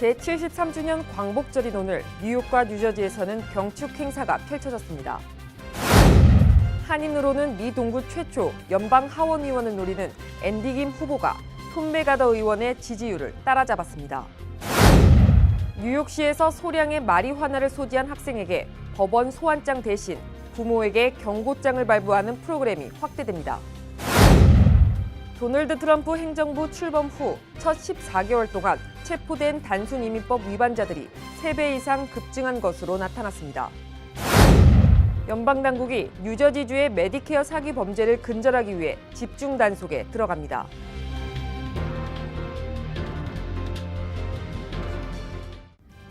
제73주년 광복절인 오늘 뉴욕과 뉴저지에서는 경축 행사가 펼쳐졌습니다. 한인으로는 미 동부 최초 연방 하원의원을 노리는 앤디 김 후보가 톰 맥가더 의원의 지지율을 따라잡았습니다. 뉴욕시에서 소량의 마리화나를 소지한 학생에게 법원 소환장 대신 부모에게 경고장을 발부하는 프로그램이 확대됩니다. 도널드 트럼프 행정부 출범 후 첫 14개월 동안 체포된 단순 이민법 위반자들이 3배 이상 급증한 것으로 나타났습니다. 연방당국이 뉴저지주의 메디케어 사기 범죄를 근절하기 위해 집중 단속에 들어갑니다.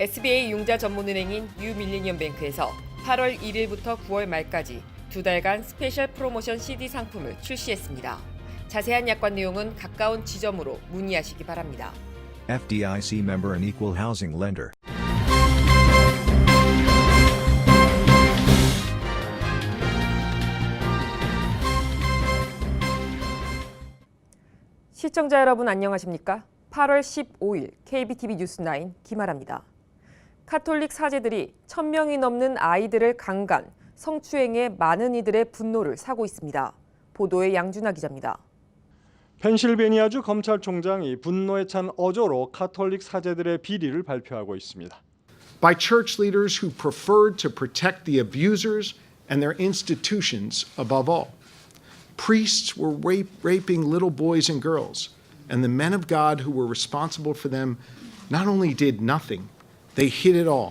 SBA 융자 전문은행인 뉴밀리니엄뱅크에서 8월 1일부터 9월 말까지 2달간 스페셜 프로모션 CD 상품을 출시했습니다. 자세한 약관 내용은 가까운 지점으로 문의하시기 바랍니다. FDIC member and equal housing lender. 시청자 여러분 안녕하십니까? 8월 15일 KBTV 뉴스9 김아라입니다. 카톨릭 사제들이 1000명이 넘는 아이들을 강간, 성추행해 많은 이들의 분노를 사고 있습니다. 보도에 양준하 기자입니다. 펜실베니아주 검찰총장이 분노에 찬 어조로 카톨릭 사제들의 비리를 발표하고 있습니다. By church leaders who preferred to protect the abusers and their institutions above all. Priests were raping little boys and girls, and the men of God who were responsible for them not only did nothing, they hid it all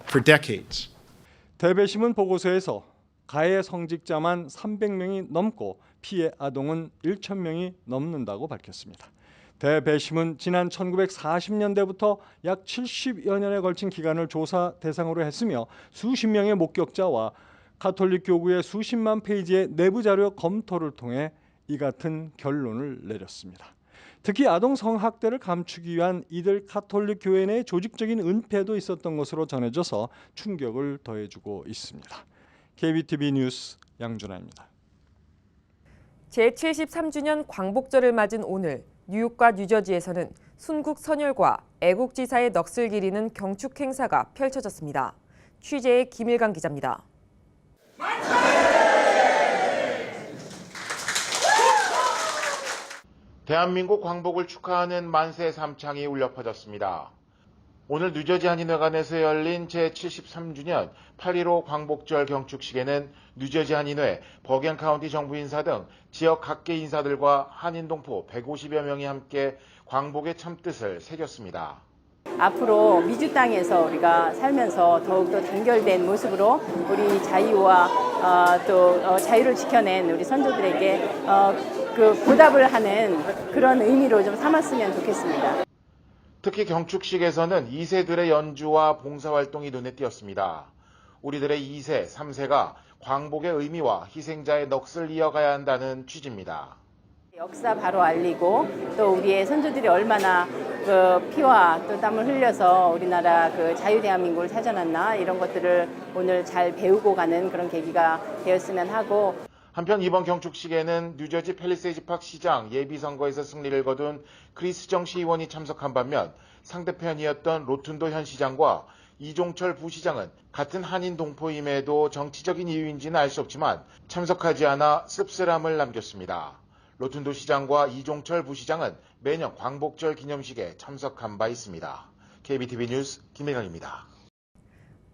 for decades. 대배심은 보고서에서 가해 성직자만 300명이 넘고 피해 아동은 1000명이 넘는다고 밝혔습니다. 대배심은 지난 1940년대부터 약 70여 년에 걸친 기간을 조사 대상으로 했으며 수십 명의 목격자와 가톨릭 교구의 수십만 페이지의 내부 자료 검토를 통해 이 같은 결론을 내렸습니다. 특히 아동 성학대를 감추기 위한 이들 가톨릭 교회 내의 조직적인 은폐도 있었던 것으로 전해져서 충격을 더해주고 있습니다. KBTV 뉴스 양준하입니다. 제73주년 광복절을 맞은 오늘 뉴욕과 뉴저지에서는 순국 선열과 애국지사의 넋을 기리는 경축 행사가 펼쳐졌습니다. 취재의 김일강 기자입니다. 대한민국 광복을 축하하는 만세 삼창이 울려 퍼졌습니다. 오늘 뉴저지 한인회관에서 열린 제73주년 8.15 광복절 경축식에는 뉴저지 한인회, 버겐 카운티 정부 인사 등 지역 각계 인사들과 한인 동포 150여 명이 함께 광복의 참뜻을 새겼습니다. 앞으로 미주 땅에서 우리가 살면서 더욱더 단결된 모습으로 우리 자유와 또 자유를 지켜낸 우리 선조들에게 그 보답을 하는 그런 의미로 좀 삼았으면 좋겠습니다. 특히 경축식에서는 2세들의 연주와 봉사활동이 눈에 띄었습니다. 우리들의 2세, 3세가 광복의 의미와 희생자의 넋을 이어가야 한다는 취지입니다. 역사 바로 알리고 또 우리의 선조들이 얼마나 그 피와 또 땀을 흘려서 우리나라 그 자유 대한민국을 찾아놨나 이런 것들을 오늘 잘 배우고 가는 그런 계기가 되었으면 하고 한편 이번 경축식에는 뉴저지 팰리세이즈 팍 시장 예비선거에서 승리를 거둔 크리스 정 시의원이 참석한 반면 상대편이었던 로튼도 현 시장과 이종철 부시장은 같은 한인 동포임에도 정치적인 이유인지는 알 수 없지만 참석하지 않아 씁쓸함을 남겼습니다. 로튼도 시장과 이종철 부시장은 매년 광복절 기념식에 참석한 바 있습니다. KBTV 뉴스 김혜강입니다.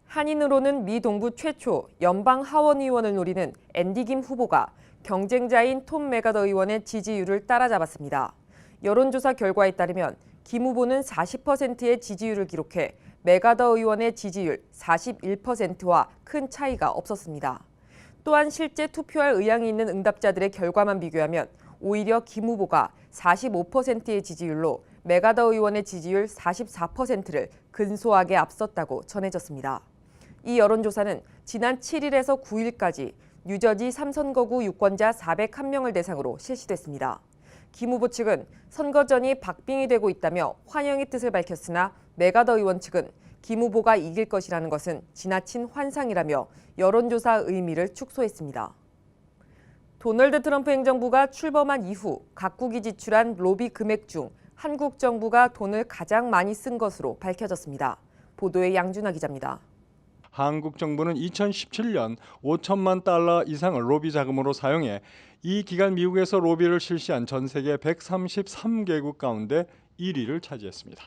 한인으로는 미 동부 최초 연방 하원의원을 노리는 앤디 김 후보가 경쟁자인 톰 맥가더 의원의 지지율을 따라잡았습니다. 여론조사 결과에 따르면 김 후보는 40%의 지지율을 기록해 맥가더 의원의 지지율 41%와 큰 차이가 없었습니다. 또한 실제 투표할 의향이 있는 응답자들의 결과만 비교하면 오히려 김 후보가 45%의 지지율로 맥가더 의원의 지지율 44%를 근소하게 앞섰다고 전해졌습니다. 이 여론조사는 지난 7일에서 9일까지 뉴저지 3선거구 유권자 401명을 대상으로 실시됐습니다. 김 후보 측은 선거 전이 박빙이 되고 있다며 환영의 뜻을 밝혔으나 맥가더 의원 측은 김 후보가 이길 것이라는 것은 지나친 환상이라며 여론조사 의미를 축소했습니다. 도널드 트럼프 행정부가 출범한 이후 각국이 지출한 로비 금액 중 한국 정부가 돈을 가장 많이 쓴 것으로 밝혀졌습니다. 보도에 양준하 기자입니다. 한국 정부는 2017년 5천만 달러 이상을 로비 자금으로 사용해 이 기간 미국에서 로비를 실시한 전 세계 133개국 가운데 1위를 차지했습니다.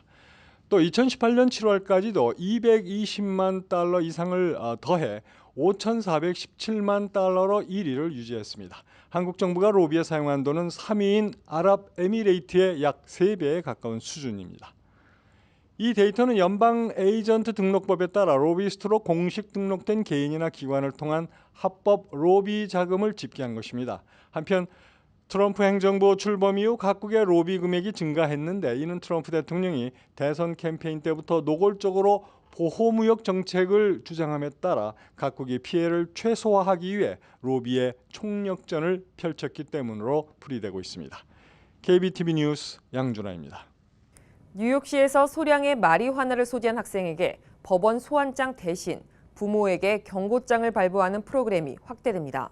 또 2018년 7월까지도 220만 달러 이상을 더해 5,417만 달러로 1위를 유지했습니다. 한국 정부가 로비에 사용한 돈은 3위인 아랍에미레이트의 약 3배에 가까운 수준입니다. 이 데이터는 연방 에이전트 등록법에 따라 로비스트로 공식 등록된 개인이나 기관을 통한 합법 로비 자금을 집계한 것입니다. 한편 트럼프 행정부 출범 이후 각국의 로비 금액이 증가했는데 이는 트럼프 대통령이 대선 캠페인 때부터 노골적으로 보호무역 정책을 주장함에 따라 각국이 피해를 최소화하기 위해 로비의 총력전을 펼쳤기 때문으로 풀이되고 있습니다. KBTV 뉴스 양준하입니다. 뉴욕시에서 소량의 마리화나를 소지한 학생에게 법원 소환장 대신 부모에게 경고장을 발부하는 프로그램이 확대됩니다.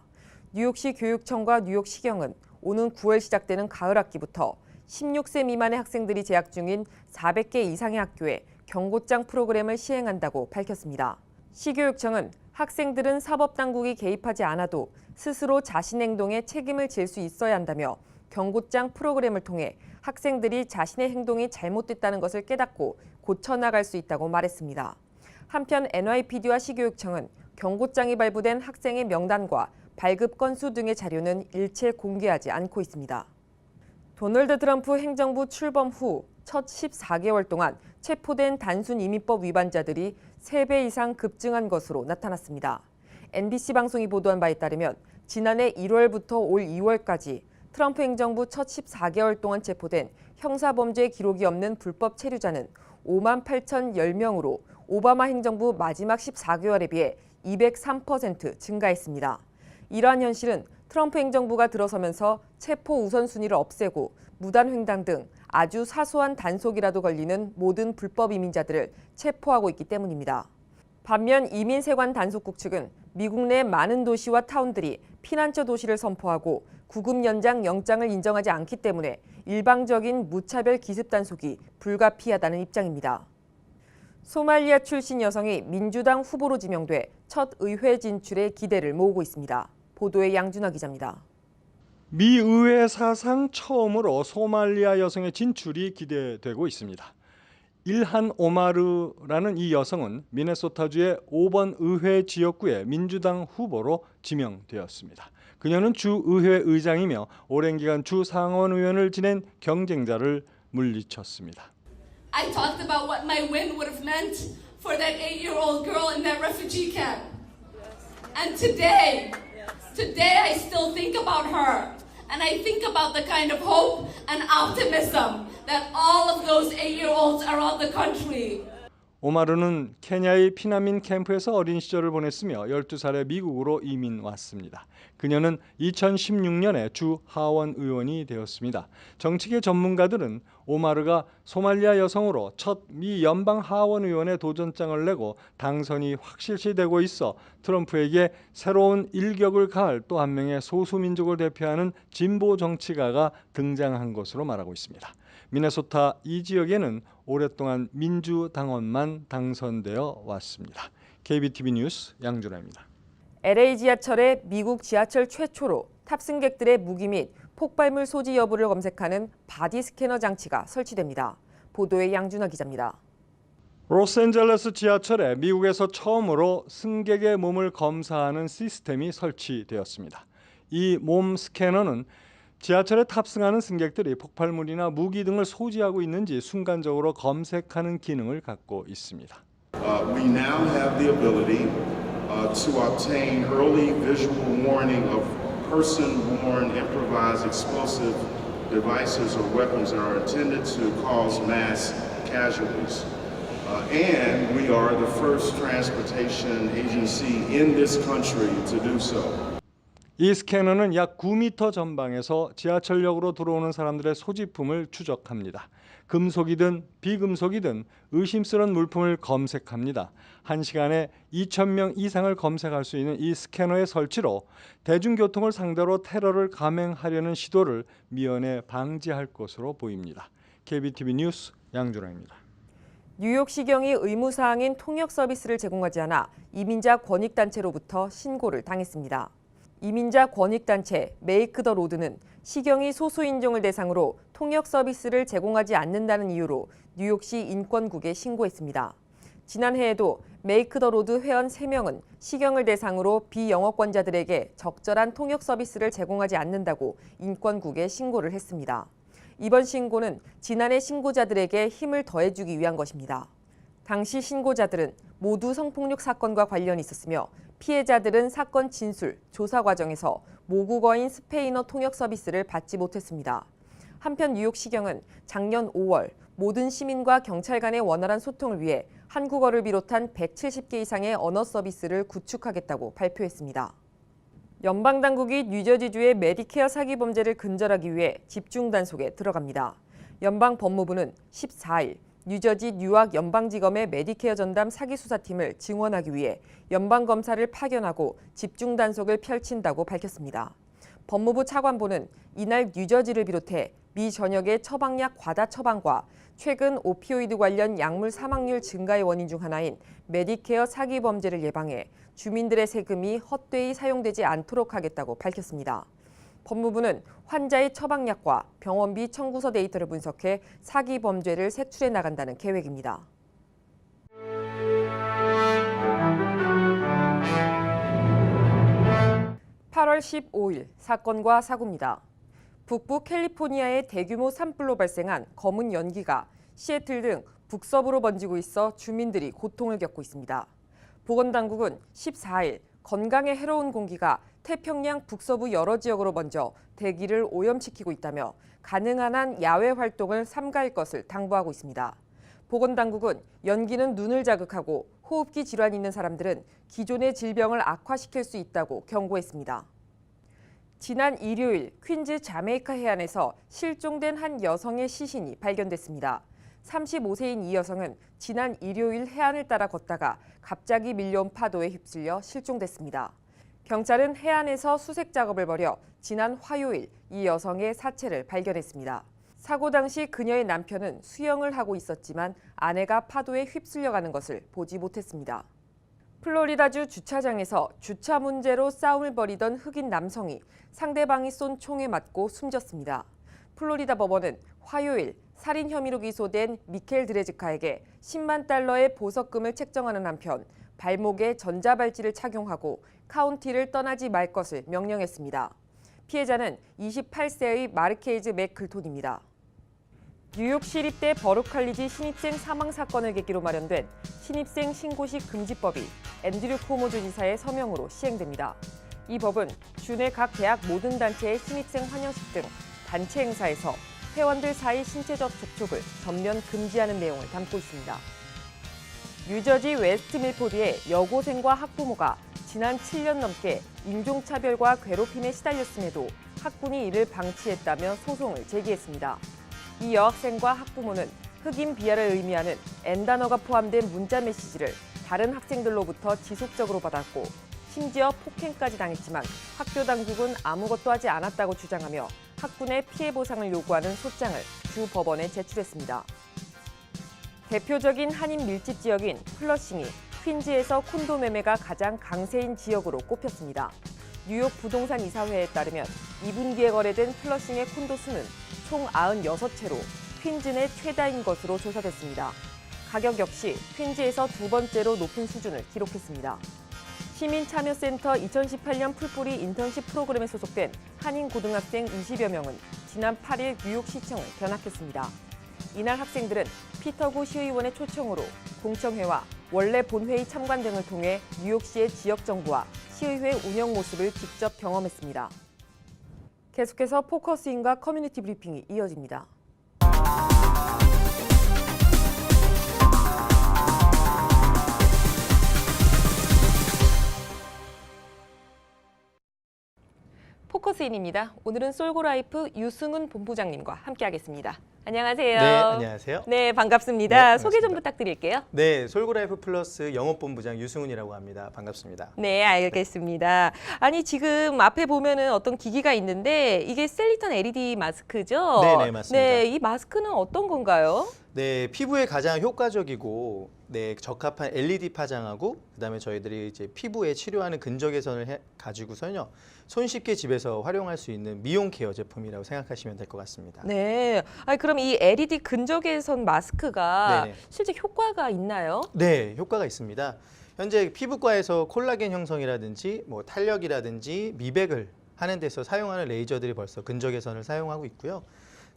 뉴욕시 교육청과 뉴욕시경은 오는 9월 시작되는 가을 학기부터 16세 미만의 학생들이 재학 중인 400개 이상의 학교에 경고장 프로그램을 시행한다고 밝혔습니다. 시교육청은 학생들은 사법당국이 개입하지 않아도 스스로 자신 행동에 책임을 질 수 있어야 한다며 경고장 프로그램을 통해 학생들이 자신의 행동이 잘못됐다는 것을 깨닫고 고쳐나갈 수 있다고 말했습니다. 한편 NYPD와 시교육청은 경고장이 발부된 학생의 명단과 발급 건수 등의 자료는 일체 공개하지 않고 있습니다. 도널드 트럼프 행정부 출범 후 첫 14개월 동안 체포된 단순 이민법 위반자들이 3배 이상 급증한 것으로 나타났습니다. NBC 방송이 보도한 바에 따르면 지난해 1월부터 올 2월까지 트럼프 행정부 첫 14개월 동안 체포된 형사범죄 기록이 없는 불법 체류자는 5만 8,010명으로 오바마 행정부 마지막 14개월에 비해 203% 증가했습니다. 이러한 현실은 트럼프 행정부가 들어서면서 체포 우선순위를 없애고 무단횡단 등 아주 사소한 단속이라도 걸리는 모든 불법 이민자들을 체포하고 있기 때문입니다. 반면 이민세관 단속국 측은 미국 내 많은 도시와 타운들이 피난처 도시를 선포하고 구급 연장 영장을 인정하지 않기 때문에 일방적인 무차별 기습 단속이 불가피하다는 입장입니다. 소말리아 출신 여성이 민주당 후보로 지명돼 첫 의회 진출에 기대를 모으고 있습니다. 보도에 양준하 기자입니다. 미 의회 사상 처음으로 소말리아 여성의 진출이 기대되고 있습니다. 일한 오마르라는 이 여성은 미네소타주의 5번 의회 지역구의 민주당 후보로 지명되었습니다. 그녀는 주 의회 의장이며 오랜 기간 주 상원 의원을 지낸 경쟁자를 물리쳤습니다. I talked about what my win would have meant for that 8-year-old girl in that refugee camp. And today I still think about her. And I think about the kind of hope and optimism that all of those 8-year-olds around the country. 오마르는 케냐의 피난민 캠프에서 어린 시절을 보냈으며 12살에 미국으로 이민 왔습니다. 그녀는 2016년에 주 하원 의원이 되었습니다. 정치계 전문가들은 오마르가 소말리아 여성으로 첫 미 연방 하원 의원의 도전장을 내고 당선이 확실시되고 있어 트럼프에게 새로운 일격을 가할 또 한 명의 소수민족을 대표하는 진보 정치가가 등장한 것으로 말하고 있습니다. 미네소타 이 지역에는 오랫동안 민주당원만 당선되어 왔습니다. KBTV 뉴스 양준하입니다. LA 지하철에 미국 지하철 최초로 탑승객들의 무기 및 폭발물 소지 여부를 검색하는 바디 스캐너 장치가 설치됩니다. 보도에 양준하 기자입니다. 로스앤젤레스 지하철에 미국에서 처음으로 승객의 몸을 검사하는 시스템이 설치되었습니다. 이 몸 스캐너는 지하철에 탑승하는 승객들이 폭발물이나 무기 등을 소지하고 있는지 순간적으로 검색하는 기능을 갖고 있습니다. We now have the ability to obtain early visual warning of person-borne improvised explosive devices or weapons that are intended to cause mass casualties. And we are the first transportation agency in this country to do so. 이 스캐너는 약 9m 전방에서 지하철역으로 들어오는 사람들의 소지품을 추적합니다. 금속이든 비금속이든 의심스러운 물품을 검색합니다. 1시간에 2,000명 이상을 검색할 수 있는 이 스캐너의 설치로 대중교통을 상대로 테러를 감행하려는 시도를 미연에 방지할 것으로 보입니다. KBTV 뉴스 양준호입니다. 뉴욕시경이 의무사항인 통역 서비스를 제공하지 않아 이민자 권익단체로부터 신고를 당했습니다. 이민자 권익단체 메이크 더 로드는 시경이 소수인종을 대상으로 통역 서비스를 제공하지 않는다는 이유로 뉴욕시 인권국에 신고했습니다. 지난해에도 메이크 더 로드 회원 3명은 시경을 대상으로 비영어권자들에게 적절한 통역 서비스를 제공하지 않는다고 인권국에 신고를 했습니다. 이번 신고는 지난해 신고자들에게 힘을 더해주기 위한 것입니다. 당시 신고자들은 모두 성폭력 사건과 관련이 있었으며 피해자들은 사건 진술, 조사 과정에서 모국어인 스페인어 통역 서비스를 받지 못했습니다. 한편 뉴욕시경은 작년 5월 모든 시민과 경찰 간의 원활한 소통을 위해 한국어를 비롯한 170개 이상의 언어 서비스를 구축하겠다고 발표했습니다. 연방당국이 뉴저지주의 메디케어 사기 범죄를 근절하기 위해 집중 단속에 들어갑니다. 연방법무부는 14일 뉴저지 뉴악 연방지검의 메디케어 전담 사기 수사팀을 증원하기 위해 연방검사를 파견하고 집중 단속을 펼친다고 밝혔습니다. 법무부 차관보는 이날 뉴저지를 비롯해 미 전역의 처방약 과다 처방과 최근 오피오이드 관련 약물 사망률 증가의 원인 중 하나인 메디케어 사기 범죄를 예방해 주민들의 세금이 헛되이 사용되지 않도록 하겠다고 밝혔습니다. 법무부는 환자의 처방약과 병원비 청구서 데이터를 분석해 사기 범죄를 색출해 나간다는 계획입니다. (8월 15일) 사건과 사고입니다. 북부 캘리포니아의 대규모 산불로 발생한 검은 연기가 시애틀 등 북서부로 번지고 있어 주민들이 고통을 겪고 있습니다. 보건당국은 14일 건강에 해로운 공기가 태평양 북서부 여러 지역으로 번져 대기를 오염시키고 있다며 가능한 한 야외 활동을 삼가할 것을 당부하고 있습니다. 보건당국은 연기는 눈을 자극하고 호흡기 질환이 있는 사람들은 기존의 질병을 악화시킬 수 있다고 경고했습니다. 지난 일요일 퀸즈 자메이카 해안에서 실종된 한 여성의 시신이 발견됐습니다. 35세인 이 여성은 지난 일요일 해안을 따라 걷다가 갑자기 밀려온 파도에 휩쓸려 실종됐습니다. 경찰은 해안에서 수색 작업을 벌여 지난 화요일 이 여성의 사체를 발견했습니다. 사고 당시 그녀의 남편은 수영을 하고 있었지만 아내가 파도에 휩쓸려가는 것을 보지 못했습니다. 플로리다주 주차장에서 주차 문제로 싸움을 벌이던 흑인 남성이 상대방이 쏜 총에 맞고 숨졌습니다. 플로리다 법원은 화요일 살인 혐의로 기소된 미켈 드레즈카에게 10만 달러의 보석금을 책정하는 한편 발목에 전자발찌를 착용하고 카운티를 떠나지 말 것을 명령했습니다. 피해자는 28세의 마르케이즈 맥클톤입니다. 뉴욕 시립대 버룩칼리지 신입생 사망 사건을 계기로 마련된 신입생 신고식 금지법이 앤드류 코모 주지사의 서명으로 시행됩니다. 이 법은 주내 각 대학 모든 단체의 신입생 환영식 등 단체 행사에서 회원들 사이 신체적 접촉을 전면 금지하는 내용을 담고 있습니다. 뉴저지 웨스트 밀포드의 여고생과 학부모가 지난 7년 넘게 인종차별과 괴롭힘에 시달렸음에도 학군이 이를 방치했다며 소송을 제기했습니다. 이 여학생과 학부모는 흑인 비하를 의미하는 N 단어가 포함된 문자 메시지를 다른 학생들로부터 지속적으로 받았고 심지어 폭행까지 당했지만 학교 당국은 아무것도 하지 않았다고 주장하며 학군의 피해 보상을 요구하는 소장을 주 법원에 제출했습니다. 대표적인 한인 밀집 지역인 플러싱이 퀸즈에서 콘도 매매가 가장 강세인 지역으로 꼽혔습니다. 뉴욕 부동산 이사회에 따르면 2분기에 거래된 플러싱의 콘도 수는 총 96채로 퀸즈 내 최다인 것으로 조사됐습니다. 가격 역시 퀸즈에서 두 번째로 높은 수준을 기록했습니다. 시민참여센터 2018년 풀뿌리 인턴십 프로그램에 소속된 한인 고등학생 20여 명은 지난 8일 뉴욕시청을 견학했습니다. 이날 학생들은 피터구 시의원의 초청으로 공청회와 원래 본회의 참관 등을 통해 뉴욕시의 지역 정부와 시의회 운영 모습을 직접 경험했습니다. 계속해서 포커스인과 커뮤니티 브리핑이 이어집니다. 포커스인입니다. 오늘은 솔고라이프 유승은 본부장님과 함께하겠습니다. 안녕하세요. 네, 안녕하세요. 네, 반갑습니다. 네, 소개 좀 반갑습니다. 부탁드릴게요. 네, 솔고라이프 플러스 영업본부장 유승훈이라고 합니다. 반갑습니다. 네, 알겠습니다. 아니, 지금 앞에 보면은 어떤 기기가 있는데 이게 셀리턴 LED 마스크죠? 네, 네, 맞습니다. 네, 이 마스크는 어떤 건가요? 네, 피부에 가장 효과적이고 네, 적합한 LED 파장하고 그다음에 저희들이 이제 피부에 치료하는 근적 개선을 가지고서요. 손쉽게 집에서 활용할 수 있는 미용 케어 제품이라고 생각하시면 될 것 같습니다. 네. 아니, 그럼 이 LED 근적 개선 마스크가 네네. 실제 효과가 있나요? 네, 효과가 있습니다. 현재 피부과에서 콜라겐 형성이라든지 뭐 탄력이라든지 미백을 하는 데서 사용하는 레이저들이 벌써 근적 개선을 사용하고 있고요.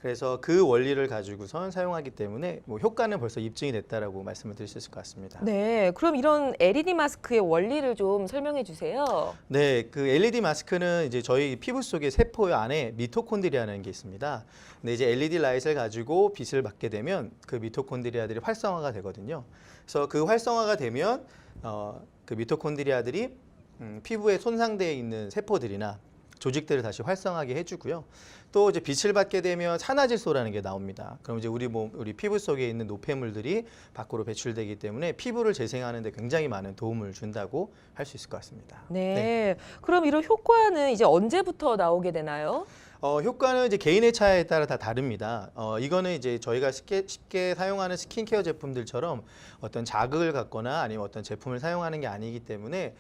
그래서 그 원리를 가지고선 사용하기 때문에 뭐 효과는 벌써 입증이 됐다라고 말씀을 드릴 수 있을 것 같습니다. 네. 그럼 이런 LED 마스크의 원리를 좀 설명해 주세요. 네, 그 LED 마스크는 이제 저희 피부 속의 세포 안에 미토콘드리아라는 게 있습니다. 근데 이제 LED 라이트를 가지고 빛을 받게 되면 그 미토콘드리아들이 활성화가 되거든요. 그래서 그 활성화가 되면 그 미토콘드리아들이 피부에 손상되어 있는 세포들이나 조직들을 다시 활성화하게 해주고요. 또 이제 빛을 받게 되면 산화질소라는 게 나옵니다. 그럼 이제 우리 피부 속에 있는 노폐물들이 밖으로 배출되기 때문에 피부를 재생하는 데 굉장히 많은 도움을 준다고 할 수 있을 것 같습니다. 네. 그럼 이런 효과는 이제 언제부터 나오게 되나요? 효과는 이제 개인의 차이에 따라 다 다릅니다. 이거는 이제 저희가 쉽게 사용하는 스킨케어 제품들처럼 어떤 자극을 갖거나 아니면 어떤 제품을 사용하는 게 아니기 때문에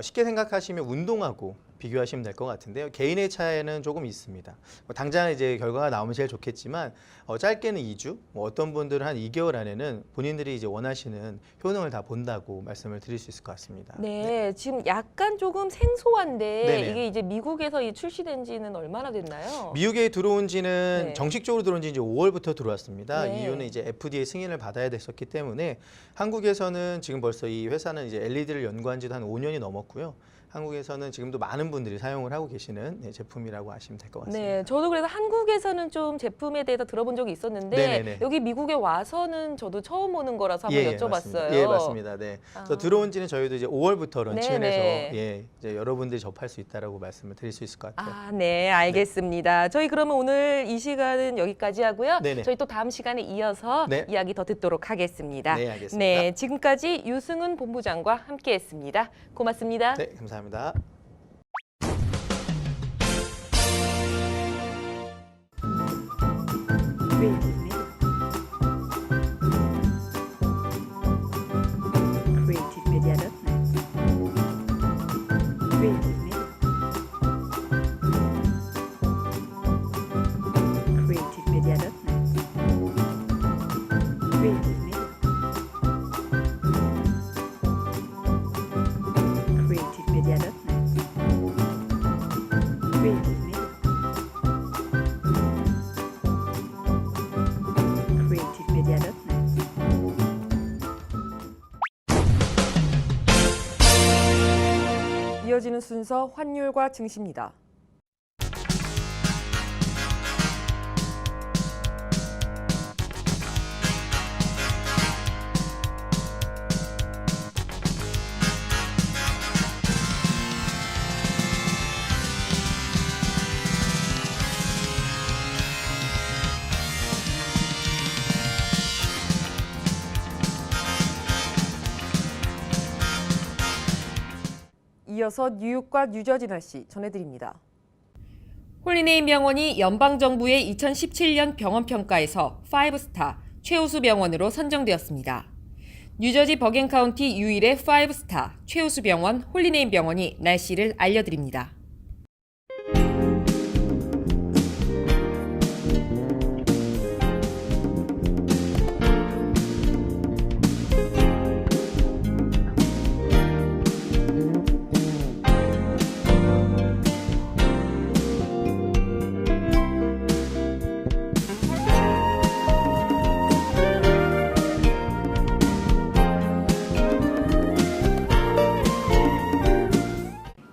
쉽게 생각하시면 운동하고 비교하시면 될 것 같은데요. 개인의 차이는 조금 있습니다. 당장 이제 결과가 나오면 제일 좋겠지만 짧게는 2주, 뭐 어떤 분들은 한 2개월 안에는 본인들이 이제 원하시는 효능을 다 본다고 말씀을 드릴 수 있을 것 같습니다. 네. 지금 약간 조금 생소한데 네네. 이게 이제 미국에서 출시된 지는 얼마나 됐나요? 미국에 들어온 지는 네. 정식적으로 들어온 지 이제 5월부터 들어왔습니다. 네. 이유는 이제 FDA 승인을 받아야 됐었기 때문에 한국에서는 지금 벌써 이 회사는 이제 LED를 연구한 지도 한 5년이 넘었고요. 한국에서는 지금도 많은 분들이 사용을 하고 계시는 제품이라고 하시면 될 것 같습니다. 네, 저도 그래서 한국에서는 좀 제품에 대해서 들어본 적이 있었는데 네네네. 여기 미국에 와서는 저도 처음 오는 거라서 한번 여쭤봤어요. 맞습니다. 예, 맞습니다. 네. 그래서 들어온 지는 저희도 이제 5월부터 런칭을 네네. 해서 이제 여러분들이 접할 수 있다라고 말씀을 드릴 수 있을 것 같아요. 아, 네, 알겠습니다. 저희 그러면 오늘 이 시간은 여기까지 하고요. 네네. 저희 또 다음 시간에 이어서 네. 이야기 더 듣도록 하겠습니다. 네, 알겠습니다. 네, 지금까지 유승은 본부장과 함께했습니다. 고맙습니다. 네, 감사합니다. Creative Media.net. Creative Media. Creative Media.net. Creative Media. Creative Media.net. Creative Media. Creative Media.net. 이어지는 순서 환율과 증시입니다. 이어서 뉴욕과 뉴저지 날씨 전해드립니다. 홀리네임 병원이 연방정부의 2017년 병원평가에서 5스타 최우수 병원으로 선정되었습니다. 뉴저지 버겐 카운티 유일의 5스타 최우수 병원 홀리네임 병원이 날씨를 알려드립니다.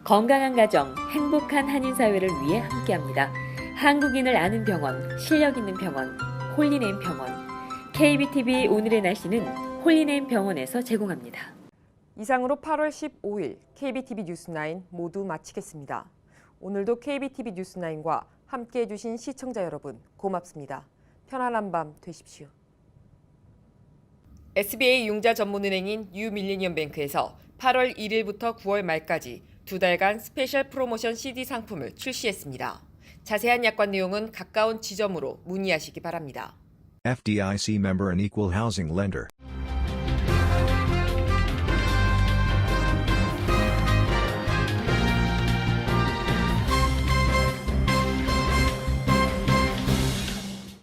건강한 가정, 행복한 한인사회를 위해 함께합니다. 한국인을 아는 병원, 실력 있는 병원, 홀리네임 병원. KBTV 오늘의 날씨는 홀리네임 병원에서 제공합니다. 이상으로 8월 15일 KBTV 뉴스9 모두 마치겠습니다. 오늘도 KBTV 뉴스9과 함께해 주신 시청자 여러분 고맙습니다. 편안한 밤 되십시오. SBA 융자 전문은행인 뉴밀리니엄뱅크에서 8월 1일부터 9월 말까지 2달간 스페셜 프로모션 CD 상품을 출시했습니다. 자세한 약관 내용은 가까운 지점으로 문의하시기 바랍니다. FDIC member and equal housing lender.